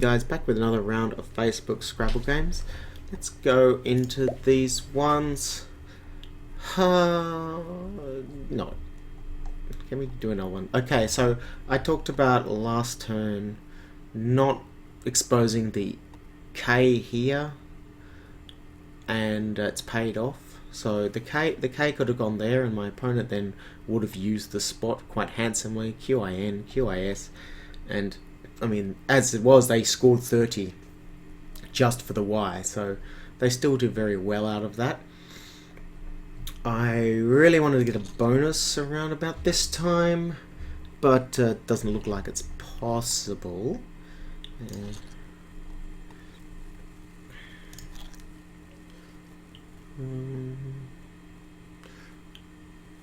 Guys, back with another round of Facebook Scrabble games. Let's go into these ones. No. Can we do another one? Okay, so I talked about last turn not exposing the K here, and it's paid off. So the K could have gone there, and my opponent then would have used the spot quite handsomely. QIN, QIS, and I mean, as it was, they scored 30 just for the Y, so they still did very well out of that. I really wanted to get a bonus around about this time, but it doesn't look like it's possible.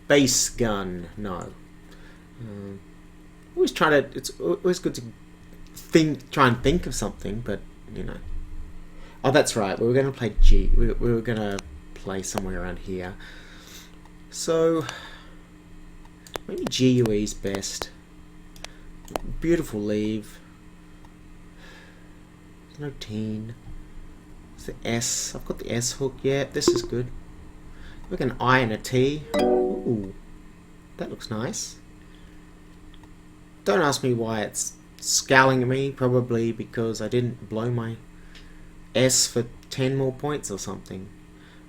Base gun, no. Always try to. It's always good to try and think of something, but you know. Oh, that's right. We were going to play G. We were going to play somewhere around here. So maybe GUE is best. Beautiful leave. There's no teen. It's the S. I've got the S hook. Yeah, this is good. Look, an I and a T. Ooh, that looks nice. Don't ask me why it's scowling at me. Probably because I didn't blow my S for 10 more points or something.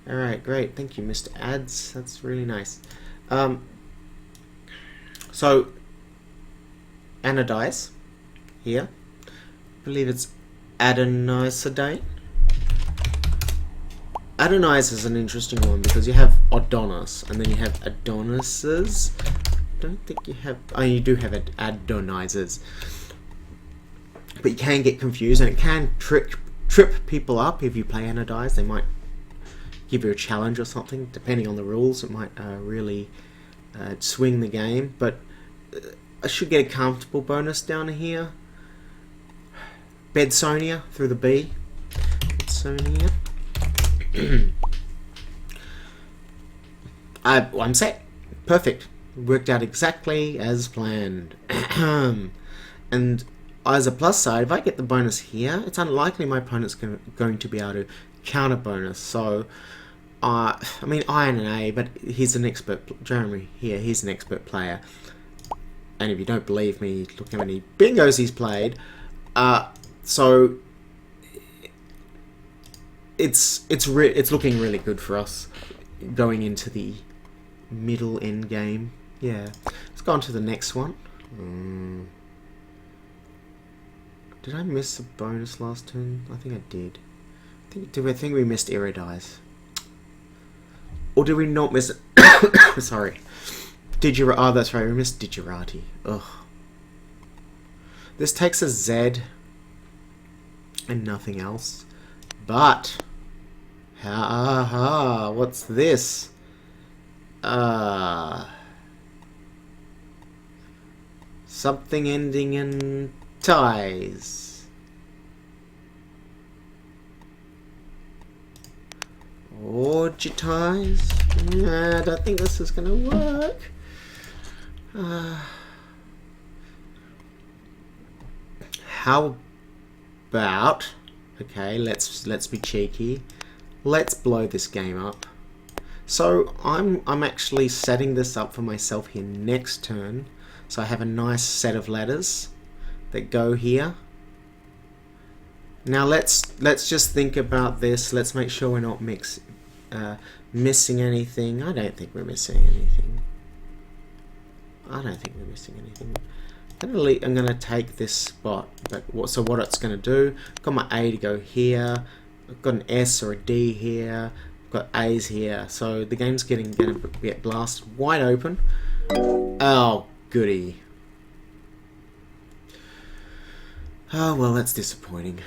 Alright, great. Thank you, Mr. Ads. That's really nice. So, analyse here. I believe it's adenoside. Adonise is an interesting one because you have Adonis and then you have Adonises. I don't think you have... Oh, you do have Adonises. But you can get confused and it can trip people up if you play Analyse. They might give you a challenge or something. Depending on the rules, it might really swing the game. But I should get a comfortable bonus down here. Bedsonia through the B. Bedsonia. I'm set. Perfect. Worked out exactly as planned. And as a plus side, if I get the bonus here, it's unlikely my opponent's going to be able to counter bonus. So, I mean, I and an A, but he's an expert. Jeremy here, he's an expert player. And if you don't believe me, look how many bingos he's played. So it's looking really good for us going into the middle end game. Yeah, let's go on to the next one. Did I miss a bonus last turn? I think I did. I think we missed Iridice. Or did we not miss it? Sorry. Oh, that's right. We missed Digirati. Ugh. This takes a Z and nothing else. But what's this? Something ending in ties. Orgitize? Nah, I don't think this is gonna work. How about, okay, let's be cheeky. Let's blow this game up. So I'm actually setting this up for myself here next turn. So I have a nice set of letters that go here. Now let's just think about this. Let's make sure we're not missing anything. I don't think we're missing anything. I'm gonna take this spot. But so what it's gonna do? I've got my A to go here. I've got an S or a D here. I've got A's here. So the game's gonna get blasted wide open. Oh, goody. Oh, well, that's disappointing.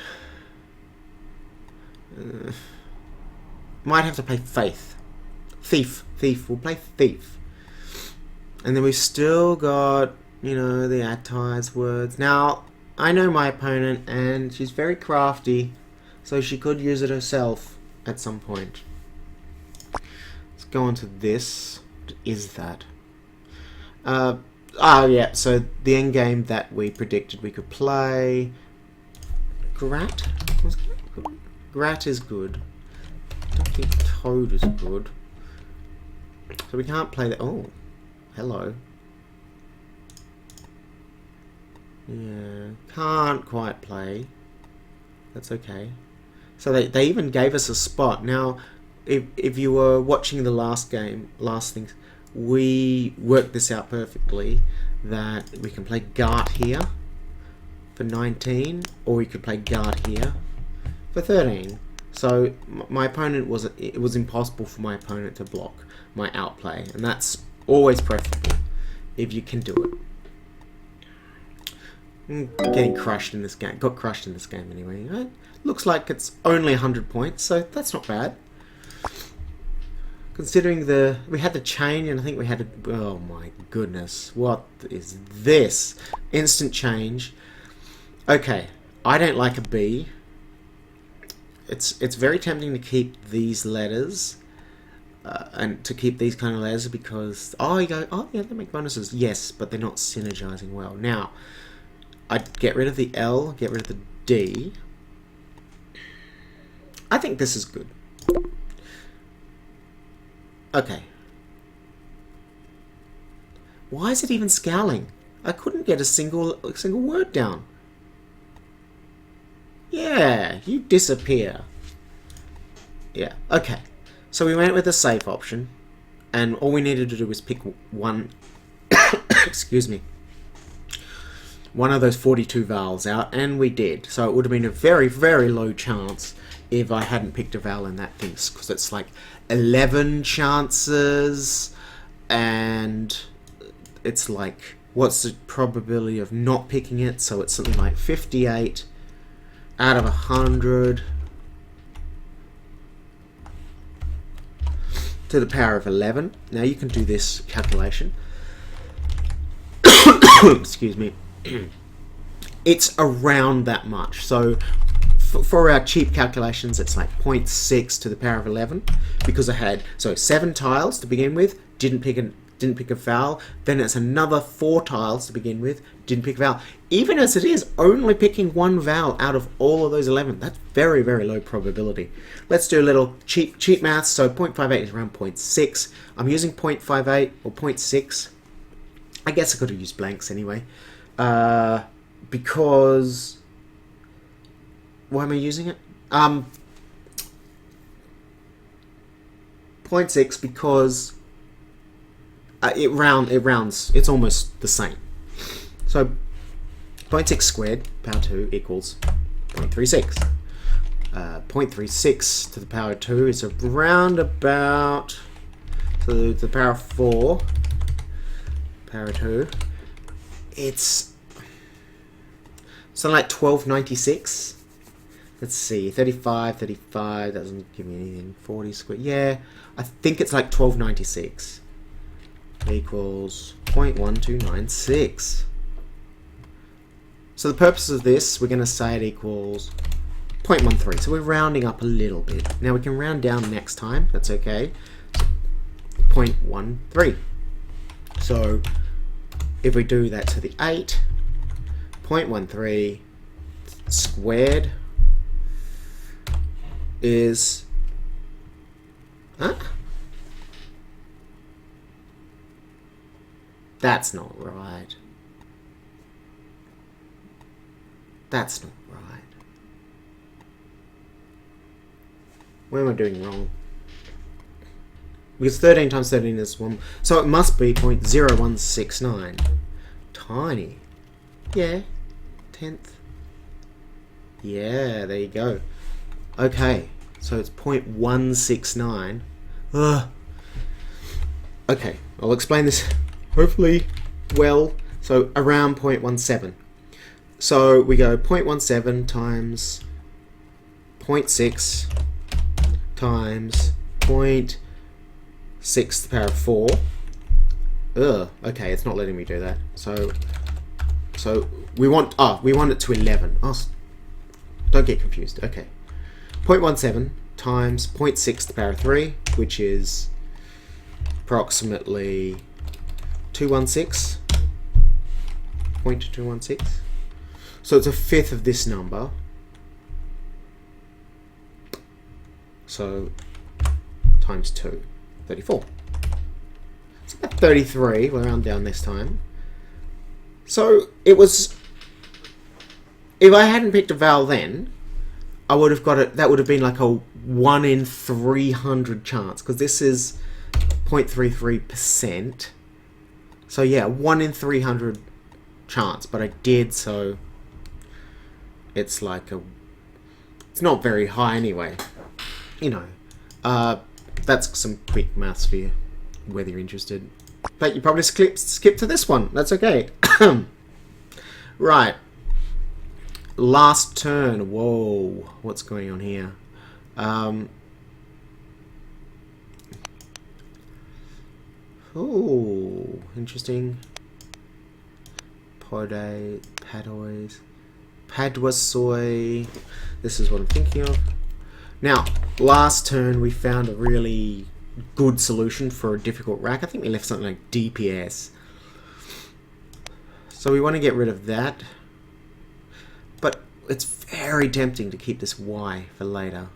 Might have to play Faith. Thief. We'll play Thief. And then we've still got, you know, the advertised words. Now, I know my opponent, and she's very crafty, so she could use it herself at some point. Let's go on to this. What is that? Yeah, so the end game that we predicted we could play. Grat? Grat is good. I don't think toad is good. So we can't play that. Oh, hello. Yeah, can't quite play. That's okay. So they even gave us a spot. Now, if you were watching the last things, we worked this out perfectly, that we can play Gart here for 19, or we could play Gart here for 13. So my opponent it was impossible for my opponent to block my outplay, and that's always preferable if you can do it. Getting crushed in this game. Got crushed in this game anyway. It looks like it's only 100 points, so that's not bad. Considering we had the change, and I think we had oh my goodness, what is this? Instant change. Okay, I don't like a B. It's very tempting to keep these letters, and to keep these kind of letters because, you go, oh yeah, they make bonuses. Yes, but they're not synergizing well. Now, I'd get rid of the L, get rid of the D. I think this is good. Okay. Why is it even scowling? I couldn't get a single word down. Yeah, you disappear. Yeah, okay. So we went with the safe option, and all we needed to do was pick one, excuse me, one of those 42 vowels out, and we did. So it would have been a very, very low chance if I hadn't picked a vowel in that thing, because it's like 11 chances, and it's like, what's the probability of not picking it? So it's something like 58 out of 100 to the power of 11. Now you can do this calculation. Excuse me. It's around that much. So for our cheap calculations, it's like 0.6 to the power of 11, because I had 7 tiles to begin with, didn't pick a vowel. Then it's another 4 tiles to begin with, didn't pick a vowel. Even as it is, only picking one vowel out of all of those 11. That's very, very low probability. Let's do a little cheap maths. So 0.58 is around 0.6. I'm using 0.58 or 0.6. I guess I could have used blanks anyway, because why am I using it? 0.6 because it rounds. It's almost the same. So 0.6 squared power 2 equals 0.36. 0.36 to the power 2 is around about, to the power 4 power 2. It's something like 1296. Let's see, 35 doesn't give me anything. 40 squared, yeah, I think it's like 1296 equals 0.1296. So the purpose of this, we're going to say it equals 0.13. So we're rounding up a little bit. Now we can round down next time, that's okay. 0.13. So if we do that to the 8, 0.13 squared is, that's not right. That's not right. What am I doing wrong? Because 13 times 13 is 1. So it must be 0.0169. Tiny. Yeah. 10th. Yeah, there you go. Okay. So it's 0.169. Ugh. Okay. I'll explain this hopefully well. So around 0.17. So we go 0.17 times 0.6 times 0.6 to the power of 4. Ugh, okay, it's not letting me do that. So we want it to 11. Oh, don't get confused. Okay. 0.17 times 0.6 to the power of 3, which is approximately 216. 0.216. So it's a fifth of this number. So times 2, 34. It's about 33. We'll round down this time. So it was, if I hadn't picked a vowel then, I would have got it, that would have been like a 1 in 300 chance, because this is 0.33%. So yeah, 1 in 300 chance, but I did, so it's like a, it's not very high anyway. You know, that's some quick maths for you, whether you're interested. But you probably skip to this one. That's okay. Right. Last turn. Whoa. What's going on here? Oh, interesting. Pode, padois, padwasoy. This is what I'm thinking of. Now, last turn we found a really good solution for a difficult rack. I think we left something like DPS. So we want to get rid of that. But it's very tempting to keep this Y for later.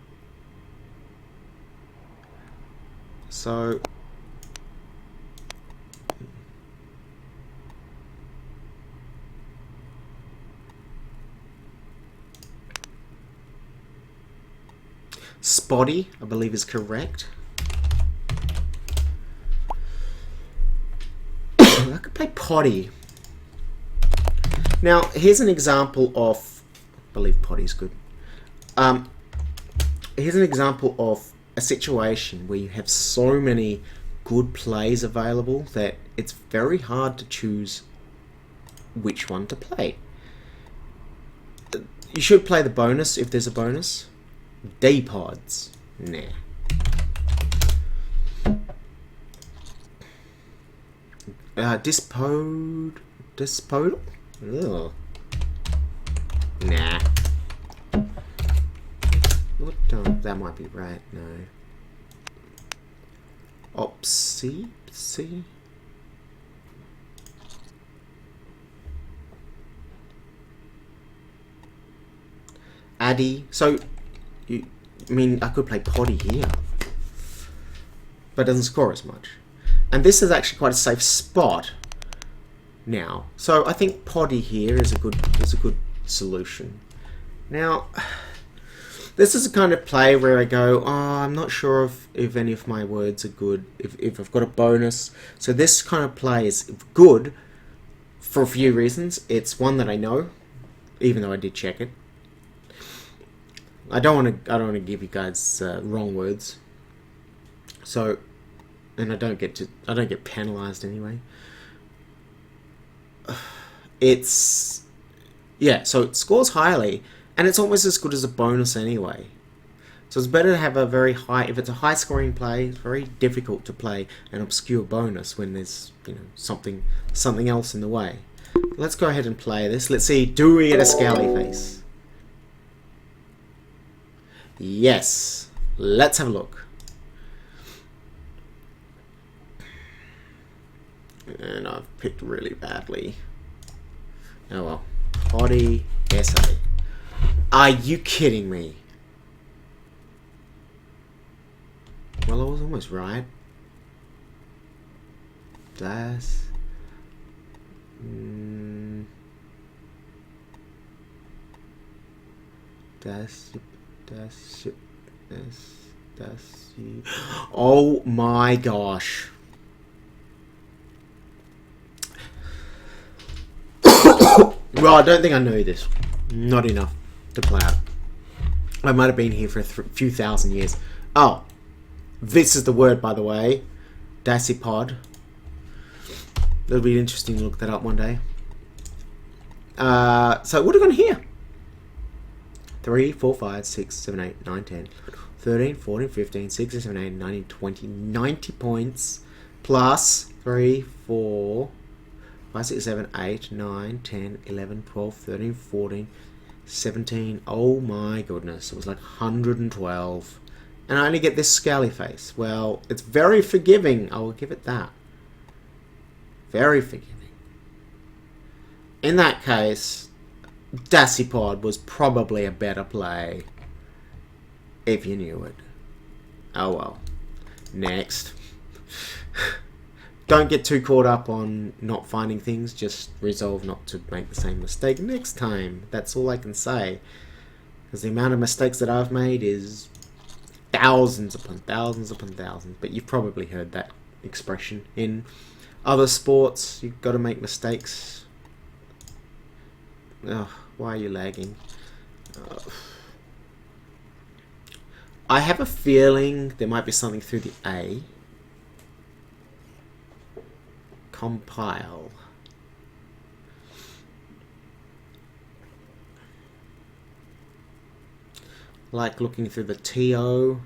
So spotty, I believe, is correct. I could play potty. Now, here's an example of, I believe potty's good. Here's an example of a situation where you have so many good plays available that it's very hard to choose which one to play. You should play the bonus if there's a bonus. D-pods. Nah. Dispodal? Ugh. Nah. What? That might be right. No. Opsy? See? Addy. So, I mean, I could play potty here, but it doesn't score as much. And this is actually quite a safe spot now. So I think potty here is a good solution. Now, this is a kind of play where I go, oh, I'm not sure if any of my words are good, if I've got a bonus. So this kind of play is good for a few reasons. It's one that I know, even though I did check it. I don't want to give you guys wrong words. So, and I don't get penalized anyway. It's, yeah, so it scores highly, and it's almost as good as a bonus anyway. So it's better to have a very high, if it's a high scoring play, it's very difficult to play an obscure bonus when there's, you know, something else in the way. Let's go ahead and play this. Let's see, do we get a scally face? Yes. Let's have a look. And I've picked really badly. Oh well. Potty essay. Are you kidding me? Well, I was almost right. Das. Oh my gosh. Well, I don't think I know this. Not enough to play out. I might have been here for a few thousand years. Oh, this is the word, by the way. Dasypod. It'll be interesting to look that up one day. So what have we got here? 3, 4, 5, 6, 7, 8, 9, 10, 13, 14, 15, 16, 17, 18, 19, 20, 90 points plus 3, 4, 5, 6, 7, 8, 9, 10, 11, 12, 13, 14, 17. Oh my goodness, it was like 112. And I only get this scally face. Well, it's very forgiving, I will give it that. Very forgiving. In that case, Dasypod was probably a better play if you knew it. Oh well. Next. Don't get too caught up on not finding things. Just resolve not to make the same mistake next time. That's all I can say. Because the amount of mistakes that I've made is thousands upon thousands upon thousands. But you've probably heard that expression. In other sports, you've got to make mistakes. Ugh, why are you lagging? I have a feeling there might be something through the A. Compile. Like looking through the TO.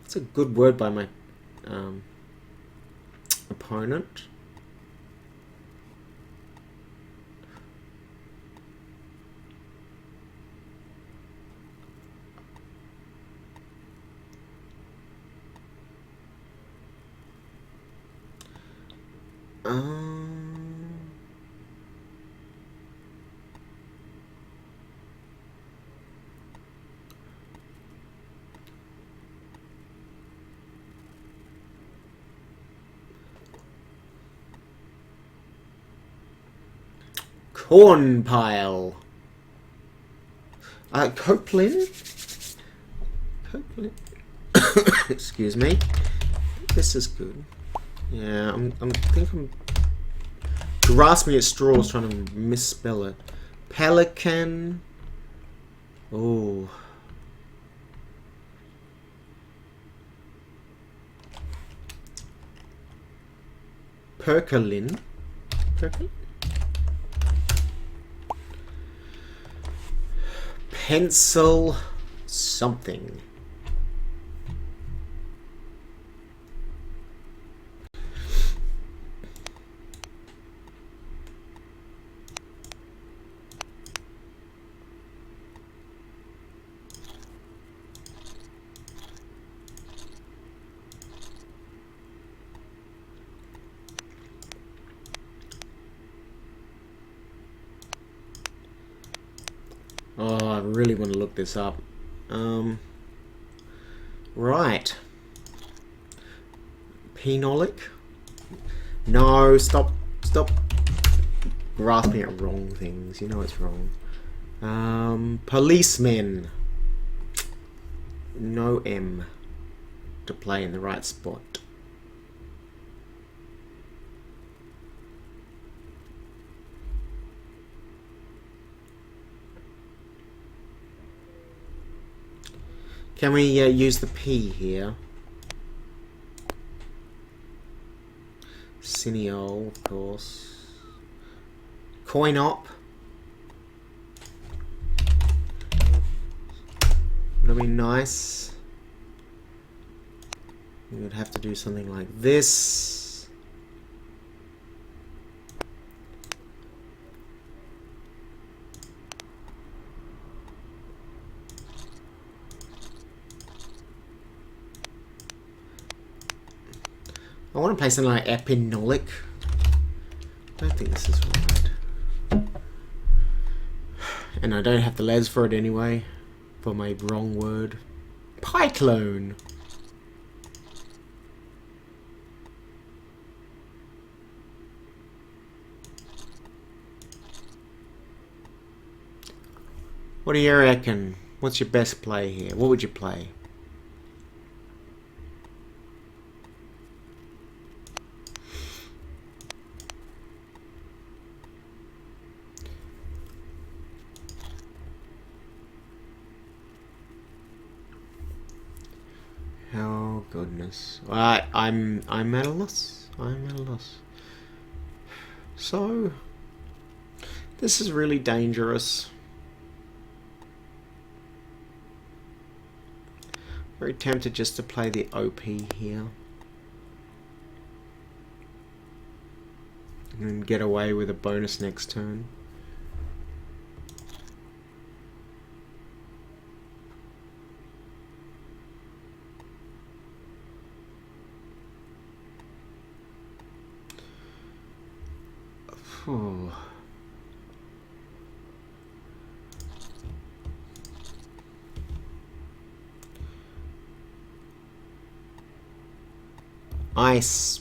That's a good word by my opponent. Corn pile. Copeland? Copeland? Excuse me. This is good. Yeah, I think I'm grasping at straws trying to misspell it. Pelican. Oh. Percolin. Percolin? Pencil something. Oh, I really want to look this up. Right. Penolic? No, stop grasping at wrong things. You know it's wrong. Policemen. No M to play in the right spot. Can we use the P here? Cineol, of course. Coin op. Would be nice. We would have to do something like this. I want to play something like epinolic. I don't think this is right. And I don't have the les for it anyway. For my wrong word. Pyclone. What do you reckon? What's your best play here? What would you play? Oh goodness! I'm at a loss. I'm at a loss. So this is really dangerous. Very tempted just to play the OP here and get away with a bonus next turn. Oh. Ice.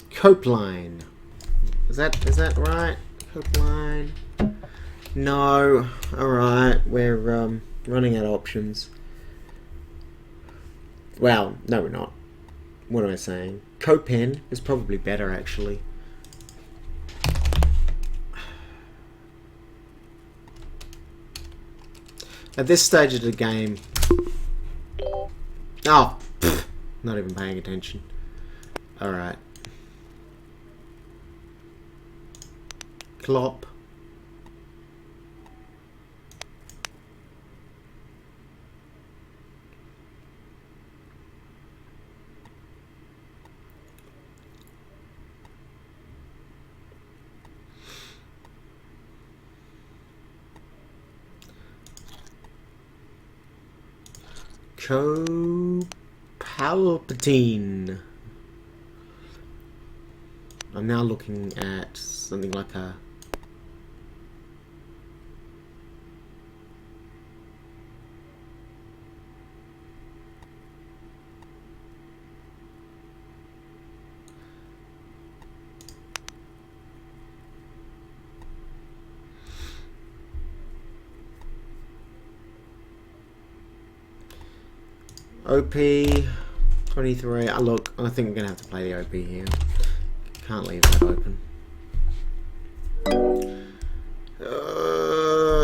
Copeline. Is that right? Copeline. No. Alright, we're running out of options. Well, no we're not. What am I saying? Copen is probably better actually. At this stage of the game... Oh! Pfft, not even paying attention. Alright. Clop. Palpatine. I'm now looking at something like a OP 23. Look, I think we're gonna have to play the OP here. Can't leave that open.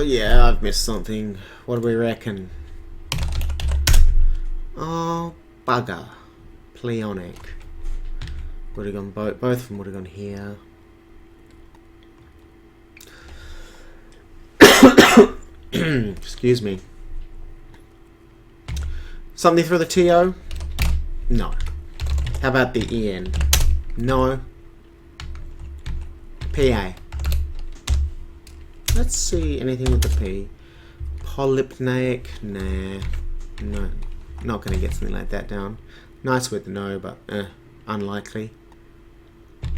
Yeah, I've missed something. What do we reckon? Oh, bugger. Pleonic. Would have gone both of them would have gone here. Excuse me. Something for the TO? No. How about the EN? No. PA. Let's see anything with the P. Polypneic? Nah. No. Not going to get something like that down. Nice with the no, but unlikely.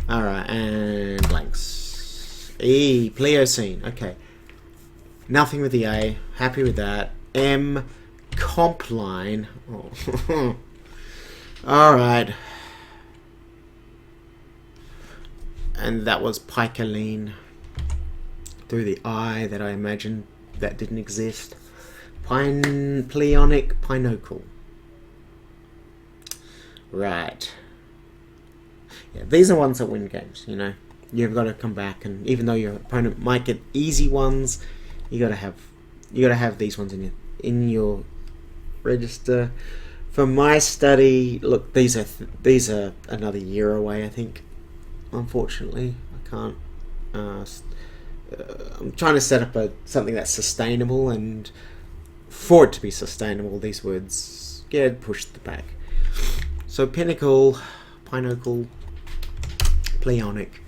Alright, and blanks. E. Pliocene. Okay. Nothing with the A. Happy with that. M. Compline. Oh. Alright. And that was picoline. Through the I that I imagined that didn't exist. Pleonic pinocle. Right. Yeah, these are ones that win games, you know. You've got to come back, and even though your opponent might get easy ones, you gotta have these ones in your register. For my study, look, these are another year away, I think. Unfortunately, I can't. I'm trying to set up something that's sustainable, and for it to be sustainable, these words get pushed back. So pinnacle, pinocle, pleonic.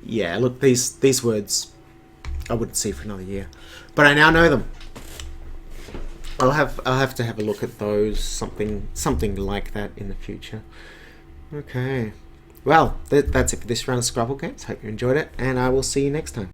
Yeah, look, these words I wouldn't see for another year, but I now know them. I'll have to have a look at those, something like that in the future. Okay. Well, that's it for this round of Scrabble games. Hope you enjoyed it, and I will see you next time.